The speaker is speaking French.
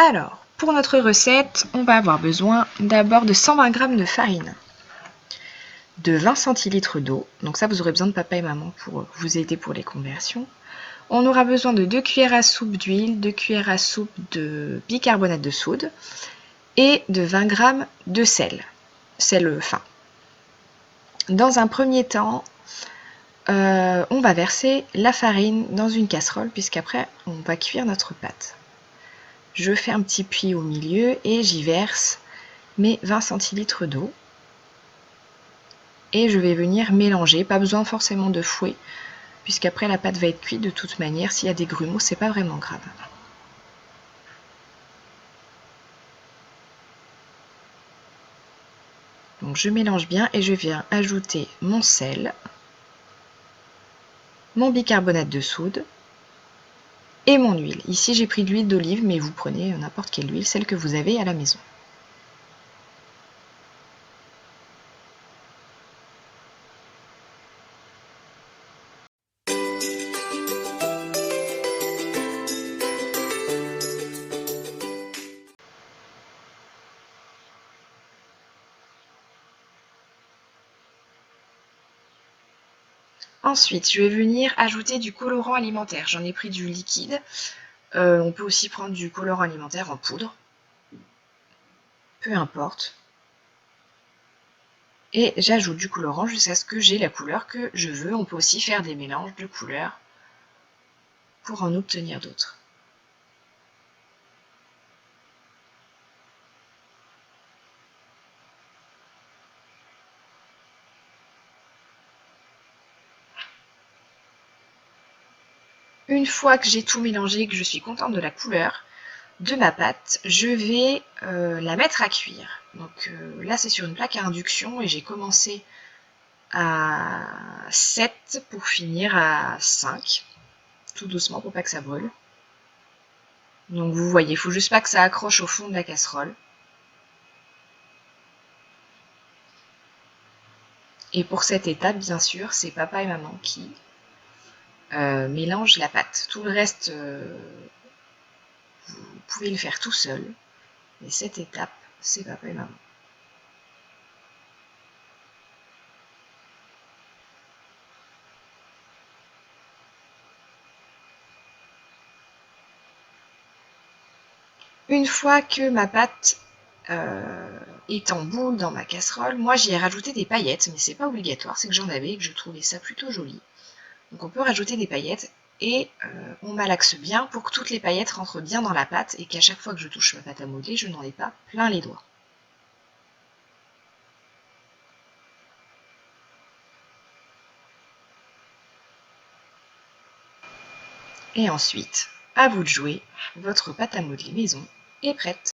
Alors, pour notre recette, on va avoir besoin d'abord de 120 g de farine, de 20 centilitres d'eau, donc ça vous aurez besoin de papa et maman pour vous aider pour les conversions. On aura besoin de 2 cuillères à soupe d'huile, 2 cuillères à soupe de bicarbonate de soude et de 20 g de sel fin. Dans un premier temps, on va verser la farine dans une casserole puisqu'après on va cuire notre pâte. Je fais un petit puits au milieu et j'y verse mes 20 centilitres d'eau. Et je vais venir mélanger, pas besoin forcément de fouet, puisqu'après la pâte va être cuite de toute manière. S'il y a des grumeaux, c'est pas vraiment grave. Donc je mélange bien et je viens ajouter mon sel, mon bicarbonate de soude et mon huile. Ici j'ai pris de l'huile d'olive, mais vous prenez n'importe quelle huile, celle que vous avez à la maison. Ensuite, je vais venir ajouter du colorant alimentaire. J'en ai pris du liquide. On peut aussi prendre du colorant alimentaire en poudre. Peu importe. Et j'ajoute du colorant jusqu'à ce que j'ai la couleur que je veux. On peut aussi faire des mélanges de couleurs pour en obtenir d'autres. Une fois que j'ai tout mélangé et que je suis contente de la couleur de ma pâte, je vais la mettre à cuire. Donc là c'est sur une plaque à induction et j'ai commencé à 7 pour finir à 5, tout doucement pour pas que ça brûle. Donc vous voyez, il faut juste pas que ça accroche au fond de la casserole. Et pour cette étape, bien sûr, c'est papa et maman qui mélangent la pâte. Tout le reste, vous pouvez le faire tout seul. Mais cette étape, c'est papa et maman. Une fois que ma pâte est en boule dans ma casserole, moi j'y ai rajouté des paillettes, mais c'est pas obligatoire, c'est que j'en avais et que je trouvais ça plutôt joli. Donc on peut rajouter des paillettes et on malaxe bien pour que toutes les paillettes rentrent bien dans la pâte et qu'à chaque fois que je touche ma pâte à modeler, je n'en ai pas plein les doigts. Et ensuite, à vous de jouer, votre pâte à modeler maison est prête.